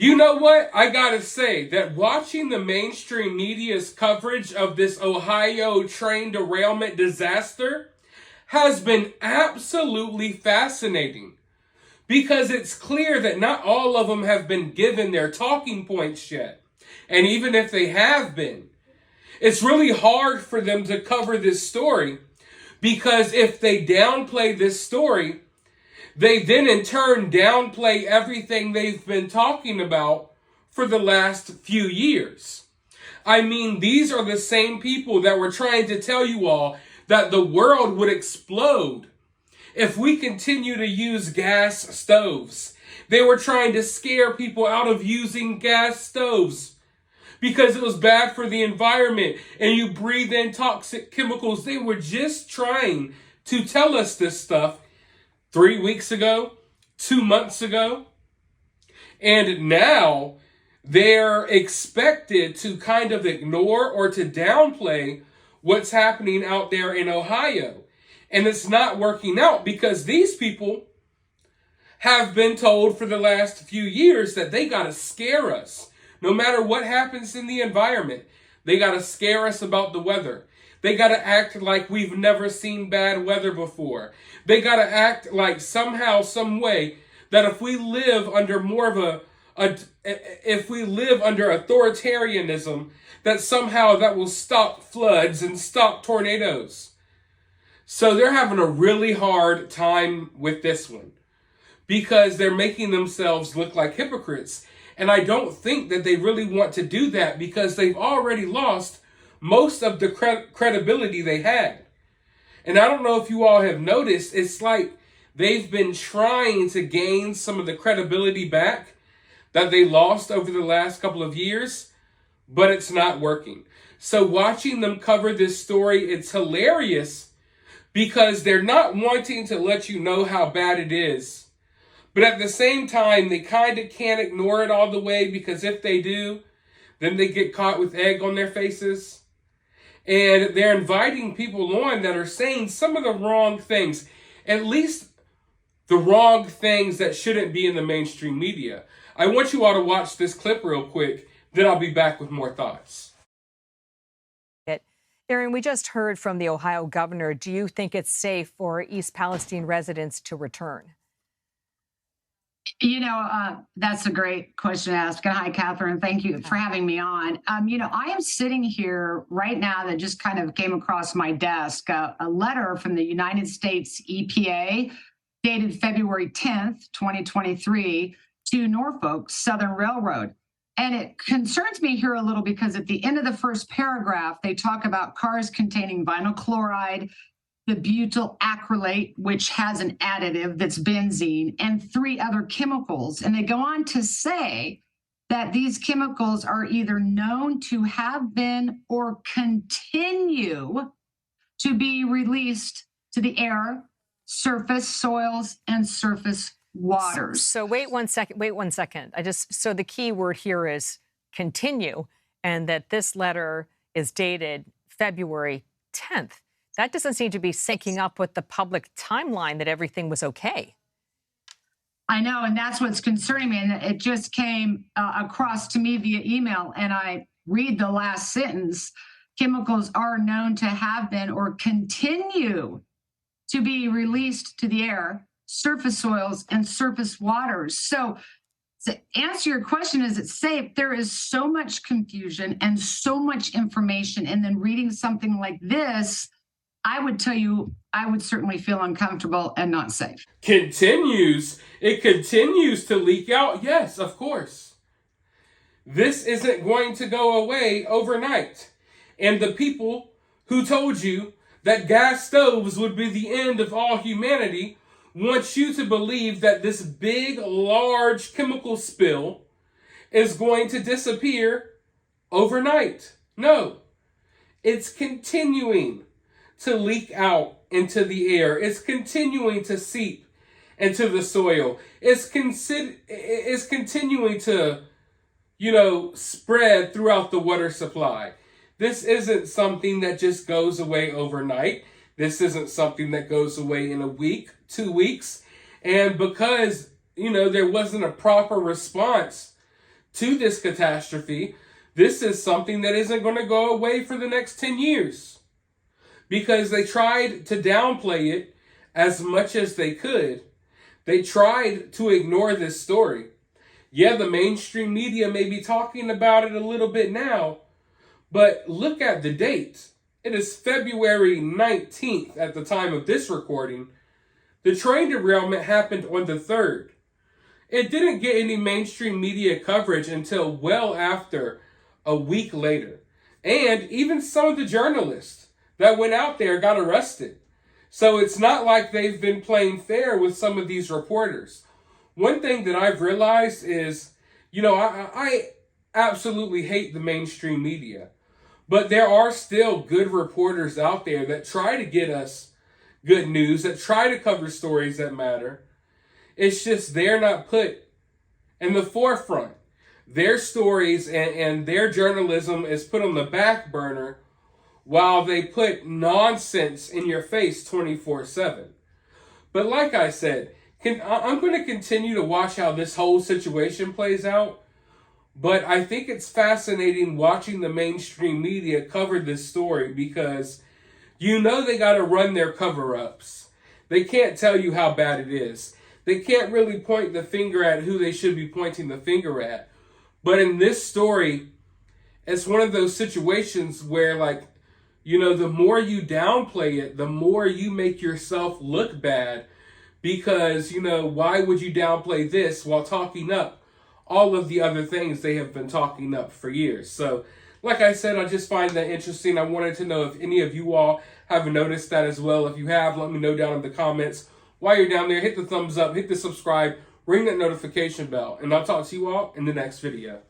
You know what? I gotta say that watching the mainstream media's coverage of this Ohio train derailment disaster has been absolutely fascinating because it's clear that not all of them have been given their talking points yet. And even if they have been, it's really hard for them to cover this story because if they downplay this story, they then in turn downplay everything they've been talking about for the last few years. I mean, these are the same people that were trying to tell you all that the world would explode if we continue to use gas stoves. They were trying to scare people out of using gas stoves because it was bad for the environment and you breathe in toxic chemicals. They were just trying to tell us this stuff 3 weeks ago, 2 months ago, and now they're expected to kind of ignore or to downplay what's happening out there in Ohio. And it's not working out because these people have been told for the last few years that they got to scare us. No matter what happens in the environment, they got to scare us about the weather. They got to act like we've never seen bad weather before. They got to act like somehow, some way, that if we live under more of if we live under authoritarianism, that somehow that will stop floods and stop tornadoes. So they're having a really hard time with this one because they're making themselves look like hypocrites. And I don't think that they really want to do that because they've already lost most of the credibility they had. And I don't know if you all have noticed, it's like they've been trying to gain some of the credibility back that they lost over the last couple of years, but it's not working. So watching them cover this story, it's hilarious because they're not wanting to let you know how bad it is. But at the same time, they kind of can't ignore it all the way because if they do, then they get caught with egg on their faces. And they're inviting people on that are saying some of the wrong things, at least the wrong things that shouldn't be in the mainstream media. I want you all to watch this clip real quick, then I'll be back with more thoughts. Aaron, we just heard from the Ohio governor. Do you think it's safe for East Palestine residents to return? That's a great question to ask. Hi, Catherine. Thank you for having me on. I am sitting here right now that just kind of came across my desk, a letter from the United States EPA dated February 10th, 2023 to Norfolk Southern Railroad. And it concerns me here a little because at the end of the first paragraph, they talk about cars containing vinyl chloride, the butyl acrylate, which has an additive that's benzene, and 3 other chemicals. And they go on to say that these chemicals are either known to have been or continue to be released to the air, surface soils, and surface waters. So wait one second. So the key word here is continue, and that this letter is dated February 10th. That doesn't seem to be syncing up with the public timeline that everything was okay. I know, and that's what's concerning me. And it just came across to me via email, and I read the last sentence. Chemicals are known to have been or continue to be released to the air, surface soils, and surface waters. So to answer your question, is it safe? There is so much confusion and so much information. And then reading something like this, I would tell you, I would certainly feel uncomfortable and not safe. It continues to leak out. Yes, of course. This isn't going to go away overnight. And the people who told you that gas stoves would be the end of all humanity want you to believe that this big, large chemical spill is going to disappear overnight. No, it's continuing to leak out into the air. It's continuing to seep into the soil. It's continuing to, spread throughout the water supply. This isn't something that just goes away overnight. This isn't something that goes away in a week, 2 weeks. And because, there wasn't a proper response to this catastrophe, this is something that isn't going to go away for the next 10 years. Because they tried to downplay it as much as they could. They tried to ignore this story. Yeah, the mainstream media may be talking about it a little bit now, but look at the date. It is February 19th at the time of this recording. The train derailment happened on the 3rd. It didn't get any mainstream media coverage until well after, a week later. And even some of the journalists that went out there got arrested. So it's not like they've been playing fair with some of these reporters. One thing that I've realized is, I absolutely hate the mainstream media. But there are still good reporters out there that try to get us good news, that try to cover stories that matter. It's just they're not put in the forefront. Their stories and their journalism is put on the back burner while they put nonsense in your face 24/7. But like I said, I'm going to continue to watch how this whole situation plays out. But I think it's fascinating watching the mainstream media cover this story because they got to run their cover-ups. They can't tell you how bad it is. They can't really point the finger at who they should be pointing the finger at. But in this story, it's one of those situations where, the more you downplay it, the more you make yourself look bad. Because, why would you downplay this while talking up all of the other things they have been talking up for years? So, like I said, I just find that interesting. I wanted to know if any of you all have noticed that as well. If you have, let me know down in the comments. While you're down there, hit the thumbs up, hit the subscribe, ring that notification bell, and I'll talk to you all in the next video.